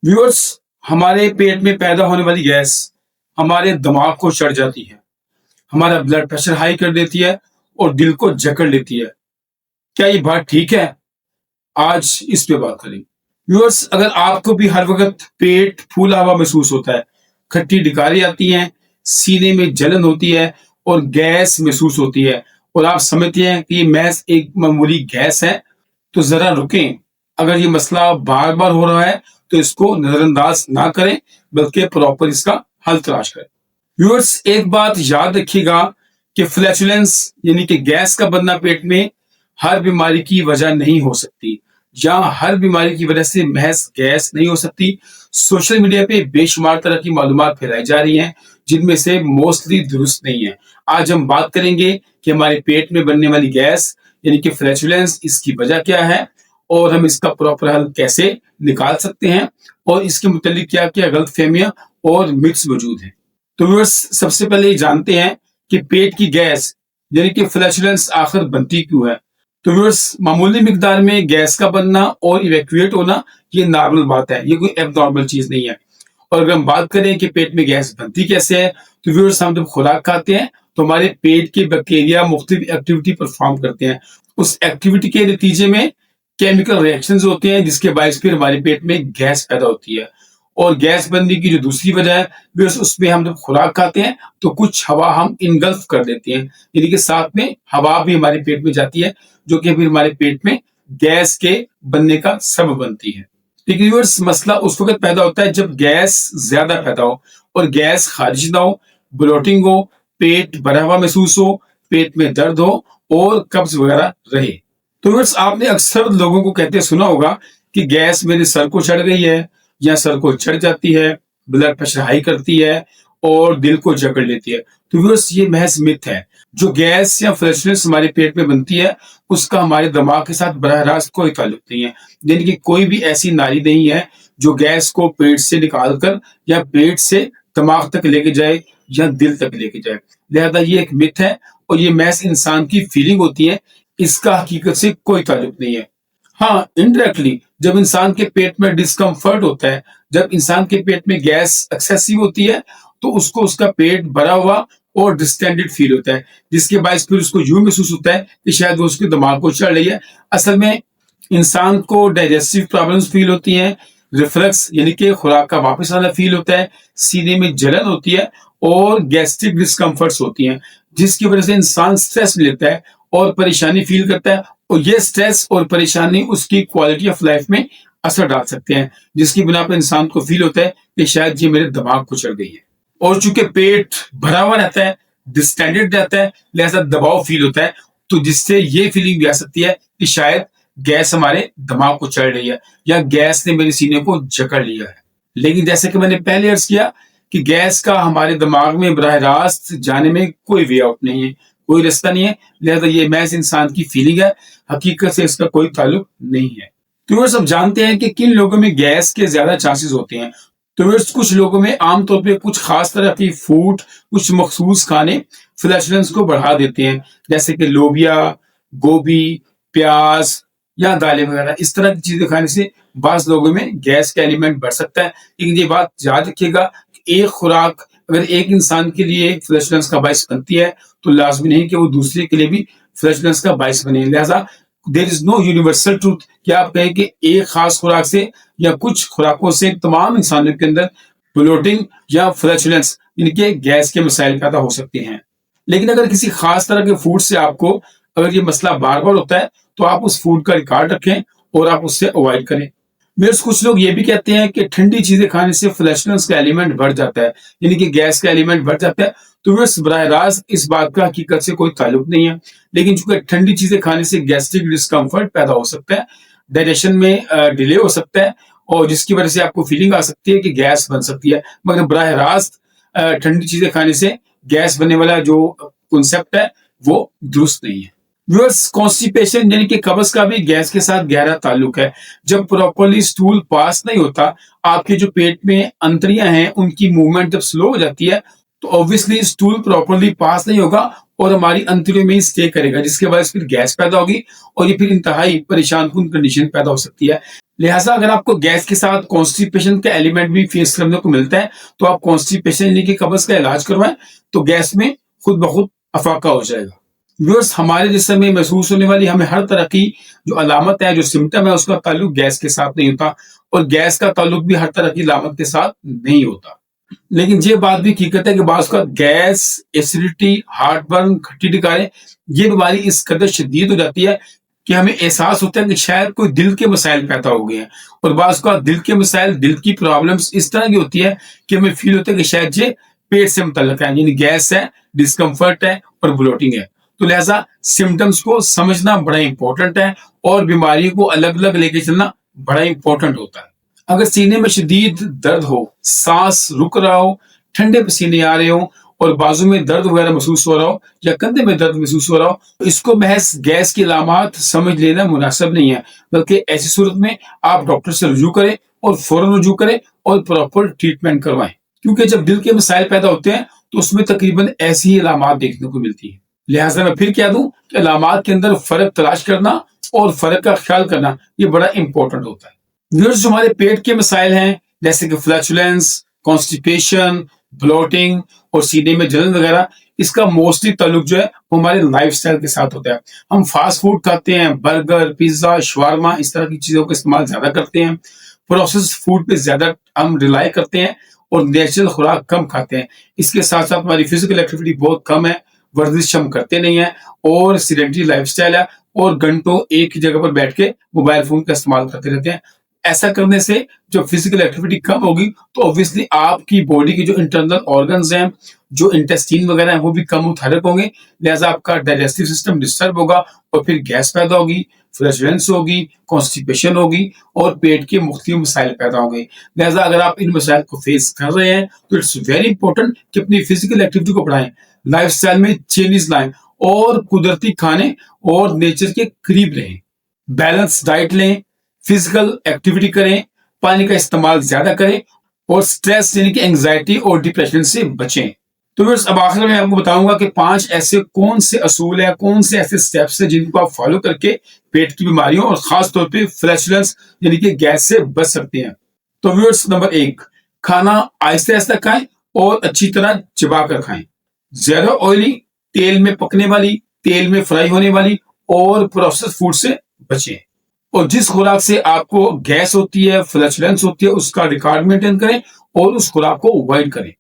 Viewers, हमारे पेट में पैदा होने वाली गैस हमारे दिमाग को चढ़ जाती है, हमारा ब्लड प्रेशर हाई कर देती है और दिल को जकड़ लेती है। क्या ये बात ठीक है? आज इस पे बात करेंगे। व्यूअर्स, अगर आपको भी हर वक्त पेट फूला हुआ महसूस होता है, खट्टी डकारें आती हैं, सीने में जलन होती है और गैस महसूस होती है और आप समझते हैं कि ये महज एक मामूली गैस है, तो जरा रुकें। अगर ये मसला बार बार हो रहा है तो इसको नजरअंदाज ना करें, बल्कि प्रॉपर इसका हल तलाश करें। व्यूअर्स, एक बात याद रखिएगा कि फ्लैचुलेंस यानी कि गैस का बनना पेट में हर बीमारी की वजह नहीं हो सकती, या हर बीमारी की वजह से महज गैस नहीं हो सकती। सोशल मीडिया पे बेशुमार तरह की मालूमात फैलाई जा रही हैं, जिनमें से मोस्टली दुरुस्त नहीं है। आज हम बात करेंगे कि हमारे पेट में बनने वाली गैस यानी कि फ्लैचुलेंस, इसकी वजह क्या है और हम इसका प्रॉपर हल कैसे निकाल सकते हैं, और इसके मुतालिक क्या क्या गलतफहमियां और मिथ्स मौजूद हैं। तो व्यूअर्स, सबसे पहले ये जानते हैं कि पेट की गैस यानी कि फ्लैचुलेंस आखिर बनती क्यों है। तो व्यूअर्स, मामूली मिकदार में गैस का बनना और इवैक्यूएट होना ये नॉर्मल बात है, ये कोई एबनॉर्मल चीज नहीं है। और अगर हम बात करें कि पेट में गैस बनती कैसे है, तो व्यूअर्स, हम जब खुराक खाते हैं तो हमारे पेट के बैक्टीरिया मुख्तलिफ एक्टिविटी परफॉर्म करते हैं। उस एक्टिविटी के नतीजे में केमिकल रिएक्शंस होते हैं, जिसके बायस फिर हमारे पेट में गैस पैदा होती है। और गैस बनने की जो दूसरी वजह है, व्यूअर्स, उसमें हम जब खुराक खाते हैं तो कुछ हवा हम इनगल्फ कर देते हैं, यानी कि साथ में हवा भी हमारे पेट में जाती है, जो कि फिर हमारे पेट में गैस के बनने का सबब बनती है। लेकिन व्यूअर्स, मसला उस वक्त पैदा होता है जब गैस ज्यादा पैदा हो और गैस खारिज ना हो, ब्लोटिंग हो, पेट भरा हुआ महसूस हो, पेट में दर्द हो और कब्ज वगैरह रहे। तो व्यूअर्स, आपने अक्सर लोगों को कहते सुना होगा कि गैस मेरे सर को चढ़ गई है, या सर को चढ़ जाती है, ब्लड प्रेशर हाई करती है और दिल को जकड़ लेती है। तो व्यूअर्स, ये महज मिथ है। जो गैस या फ्लैचुलेंस हमारे पेट में बनती है, उसका हमारे दिमाग के साथ बराह रास्त कोई ताल्लुक नहीं है। यानी कि कोई भी ऐसी नाली नहीं है जो गैस को पेट से निकाल कर या पेट से दिमाग तक लेके जाए या दिल तक लेके जाए। लिहाजा ये एक मिथ है और ये महज इंसान की फीलिंग होती है, इसका हकीकत से कोई ताल्लुक नहीं है। हाँ, इनडायरेक्टली जब इंसान के पेट में डिस्कम्फर्ट होता है, जब इंसान के पेट में गैस एक्सेसिव होती है, तो उसको उसका पेट भरा हुआ और डिस्टेंडेड फील होता है, जिसके बायस फिर उसको यूं महसूस होता है कि शायद वो उसके दिमाग को चढ़ रही है। असल में इंसान को डाइजेस्टिव प्रॉब्लम्स फील होती हैं, रिफ्लक्स यानी कि खुराक का वापस आना फील होता है, सीने में जलन होती है और गैस्ट्रिक डिस्कम्फर्ट्स होती हैं, जिसकी वजह से इंसान स्ट्रेस लेता है और परेशानी फील करता है। और ये स्ट्रेस और परेशानी उसकी क्वालिटी ऑफ लाइफ में असर डाल सकते हैं, जिसकी बिना पर इंसान को फील होता है कि शायद ये मेरे दिमाग को चढ़ गई है। और चूंकि पेट भरा हुआ रहता है, डिस्टेंडेड रहता है, लिहाजा दबाव फील होता है, तो जिससे ये फीलिंग भी आ सकती है कि शायद गैस हमारे दिमाग को चढ़ रही है या गैस ने मेरे सीने को जकड़ लिया है। लेकिन जैसे कि मैंने पहले अर्ज किया कि गैस का हमारे दिमाग में बराह रास्त जाने में कोई वे आउट नहीं है, कोई रास्ता नहीं है। लिहाजा ये महज इंसान की फीलिंग है, हकीकत से इसका कोई ताल्लुक नहीं है। तो वो सब जानते हैं कि किन लोगों में गैस के ज्यादा चांसेस होते हैं। तो कुछ लोगों में आमतौर पे कुछ खास तरह की फूड, कुछ मखसूस खाने फ्लैचुलेंस को बढ़ा देते हैं, जैसे कि लोबिया, गोभी, प्याज या दालें वगैरह। इस तरह की चीजें खाने से बास लोगों में गैस का एलिमेंट बढ़ सकता है। लेकिन ये बात याद रखिएगा कि एक खुराक अगर एक इंसान के लिए फ्लैचुलेंस का बायस बनती है, तो लाजमी नहीं कि वो दूसरे के लिए भी फ्लैचुलेंस का बायस बने। लिहाजा there is no universal truth कि आप कहें कि एक खास खुराक से या कुछ खुराकों से तमाम इंसानों के अंदर ब्लोटिंग या फ्लैचुलेंस यानी कि गैस के मसाइल पैदा हो सकते हैं। लेकिन अगर किसी खास तरह के फूड से आपको अगर ये मसला बार बार होता है, तो आप उस फूड का रिकॉर्ड रखें और आप उससे अवॉइड करें। मेरे कुछ लोग ये भी कहते हैं कि ठंडी चीजें खाने से फ्लैचुलेंस का एलिमेंट बढ़ जाता है, यानी कि गैस का एलिमेंट बढ़ जाता है। तो वह बराह रास्त इस बात का हकीकत से कोई ताल्लुक नहीं है। लेकिन चूंकि ठंडी चीजें खाने से गैस्ट्रिक डिस्कम्फर्ट पैदा हो सकता है, डाइजेशन में डिले हो सकता है, और जिसकी वजह से आपको फीलिंग आ सकती है कि गैस बन सकती है। मगर बराह रास्त ठंडी चीजें खाने से गैस बनने वाला जो कॉन्सेप्ट है वो दुरुस्त नहीं है। व्यूअर्स, कॉन्स्टिपेशन यानी कि कब्ज का भी गैस के साथ गहरा ताल्लुक है। जब प्रॉपर्ली स्टूल पास नहीं होता, आपके जो पेट में अंतड़ियां हैं उनकी मूवमेंट जब स्लो हो जाती है, तो ऑब्वियसली स्टूल प्रॉपर्ली पास नहीं होगा और हमारी अंतड़ियों में ही स्टे करेगा, जिसके वजह से फिर गैस पैदा होगी और ये फिर इंतहाई परेशान कुन कंडीशन पैदा हो सकती है। لہٰذا اگر آپ کو گیس کے ساتھ کانسٹیپیشن کا ایلیمنٹ بھی فیس کرنے کو ملتا ہے تو آپ کانسٹیپیشن یعنی کہ قبض کا علاج کروائیں تو گیس میں خود بخود افاقہ ہو جائے گا. ویورس، ہمارے جسم میں محسوس ہونے والی ہمیں ہر طرح کی جو علامت ہے، جو سمٹم ہے، اس کا تعلق گیس کے ساتھ نہیں ہوتا، اور گیس کا تعلق بھی ہر طرح کی علامت کے ساتھ نہیں ہوتا. لیکن یہ بات بھی حقیقت ہے کہ بعض کا گیس، ایسیڈیٹی، ہارٹ برن، کھٹی ڈکاریں، یہ بیماری اس قدر شدید ہو جاتی ہے کہ ہمیں احساس ہوتا ہے کہ شاید کوئی دل کے مسائل پیدا ہو گئے ہیں. اور بعض کا دل کے مسائل، دل کی پرابلمس اس طرح کی ہوتی ہے کہ ہمیں فیل ہوتا ہے کہ شاید یہ پیٹ سے متعلق ہے، یعنی گیس ہے، ڈسکمفرٹ ہے اور بلوٹنگ ہے. تو لہٰذا سمٹمس کو سمجھنا بڑا امپورٹنٹ ہے اور بیماری کو الگ الگ لے کے چلنا بڑا امپورٹنٹ ہوتا ہے. اگر سینے میں شدید درد ہو، سانس رک رہا ہو، ٹھنڈے پسینے آ رہے ہوں اور بازو میں درد وغیرہ محسوس ہو رہا ہو یا کندھے میں درد محسوس ہو رہا ہو تو اس کو محض گیس کی علامات سمجھ لینا مناسب نہیں ہے، بلکہ ایسی صورت میں آپ ڈاکٹر سے رجوع کریں اور فوراً رجوع کریں اور پراپر ٹریٹمنٹ کروائیں. کیونکہ جب دل کے مسائل پیدا ہوتے ہیں تو اس میں تقریباً ایسی ہی علامات دیکھنے کو ملتی ہیں. لہٰذا میں پھر کہہ دوں کہ علامات کے اندر فرق تلاش کرنا اور فرق کا خیال کرنا یہ بڑا امپورٹنٹ ہوتا ہے. ویورز، جو ہمارے پیٹ کے مسائل ہیں جیسے کہ فلیچولینس، کانسٹیپیشن، بلوٹنگ اور سینے میں جلن وغیرہ، اس کا موسٹلی تعلق جو ہے وہ ہمارے لائف سٹائل کے ساتھ ہوتا ہے. ہم فاسٹ فوڈ کھاتے ہیں، برگر، پیزا، شوارما، اس طرح کی چیزوں کا استعمال زیادہ کرتے ہیں، پروسیس فوڈ پہ زیادہ ہم ریلائی کرتے ہیں اور نیچرل خوراک کم کھاتے ہیں. اس کے ساتھ ساتھ ہماری فزیکل ایکٹیویٹی بہت کم ہے، ورزش ہم کرتے نہیں ہیں اور سیڈنٹری لائف سٹائل ہے اور گھنٹوں ایک ہی جگہ پر بیٹھ کے موبائل فون کا استعمال کرتے رہتے ہیں. ایسا کرنے سے جو فزیکل ایکٹیویٹی کم ہوگی تو اوبویسلی آپ کی باڈی کے جو انٹرنل آرگنز ہیں، جو انٹیسٹین وغیرہ ہیں، وہ بھی کم متحرک ہوں گے. لہٰذا آپ کا ڈائجسٹو سسٹم ڈسٹرب ہوگا اور پھر گیس پیدا ہوگی، فلیچولینس ہوگی، کانسٹیپیشن ہوگی اور پیٹ کے مختلف مسائل پیدا ہوں گے. لہٰذا اگر آپ ان مسائل کو فیس کر رہے ہیں تو اٹس ویری امپورٹنٹ کہ اپنی فزیکل ایکٹیویٹی کو بڑھائیں، لائف سٹائل میں چینجز لائیں اور قدرتی کھانے اور نیچر کے قریب رہیں. بیلنس ڈائٹ لیں، فزیکل ایکٹیویٹی کریں، پانی کا استعمال زیادہ کریں اور سٹریس یعنی کہ اینگزائٹی اور ڈپریشن سے بچیں. تو اب آخر میں آپ کو بتاؤں گا کہ 5 ایسے کون سے اصول ہیں، کون سے ایسے سٹیپس ہیں جن کو آپ فالو کر کے پیٹ کی بیماریوں اور خاص طور پہ فلیچولینس یعنی کہ گیس سے بچ سکتے ہیں. تو ویورس، نمبر 1، کھانا آہستہ آہستہ کھائیں اور اچھی طرح چبا کر کھائیں. زیادہ آئلی، تیل میں پکنے والی، تیل میں فرائی ہونے والی اور پروسیس فوڈ سے بچیں. اور جس خوراک سے آپ کو گیس ہوتی ہے، فلیچولینس ہوتی ہے، اس کا ریکارڈ مینٹین کریں اور اس خوراک کو اوائڈ کریں.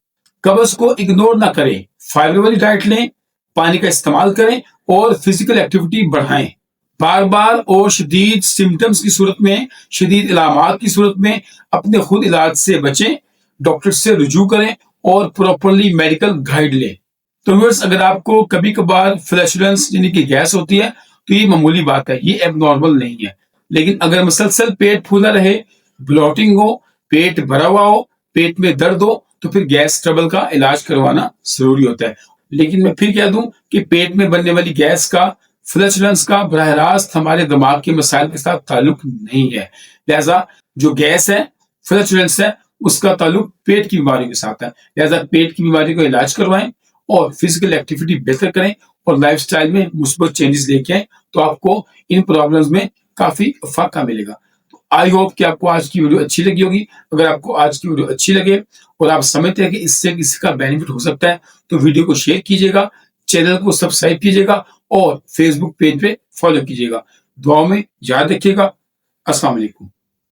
قبض کو اگنور نہ کریں، فائبر والی ڈائٹ لیں، پانی کا استعمال کریں اور فزیکل ایکٹیویٹی بڑھائیں. بار بار اور شدید سمٹمز کی صورت میں، شدید علامات کی صورت میں اپنے خود علاج سے بچیں، ڈاکٹر سے رجوع کریں اور پراپرلی میڈیکل گائیڈ لیں. تو ویورس، اگر آپ کو کبھی کبھار فلیچولینس یعنی کہ گیس ہوتی ہے تو یہ معمولی بات ہے، یہ اب نارمل نہیں ہے. لیکن اگر مسلسل پیٹ پھولا رہے، بلوٹنگ ہو، پیٹ بھرا ہوا ہو، پیٹ میں درد ہو تو پھر گیس ٹربل کا علاج کروانا ضروری ہوتا ہے. لیکن میں پھر کہہ دوں کہ پیٹ میں بننے والی گیس کا، فلیچولینس کا براہ راست ہمارے دماغ کے مسائل کے ساتھ تعلق نہیں ہے. لہذا جو گیس ہے، فلیچولینس ہے، اس کا تعلق پیٹ کی بیماری کے ساتھ ہے. لہذا پیٹ کی بیماری کا علاج کروائیں اور فزیکل ایکٹیویٹی بہتر کریں اور لائف سٹائل میں مثبت چینجز لے کے آئیں تو آپ کو ان پرابلمز میں کافی فائدہ ملے گا. آئی ہوپ کہ آپ کو آج کی ویڈیو اچھی لگی ہوگی. اگر آپ کو آج کی ویڈیو اچھی لگے اور آپ سمجھتے ہیں کہ اس سے کسی کا بینیفٹ ہو سکتا ہے تو ویڈیو کو شیئر کیجیے گا، چینل کو سبسکرائب کیجیے گا اور فیس بک پیج پہ فالو کیجیے گا. دعاؤں میں یاد رکھیے گا. السلام علیکم.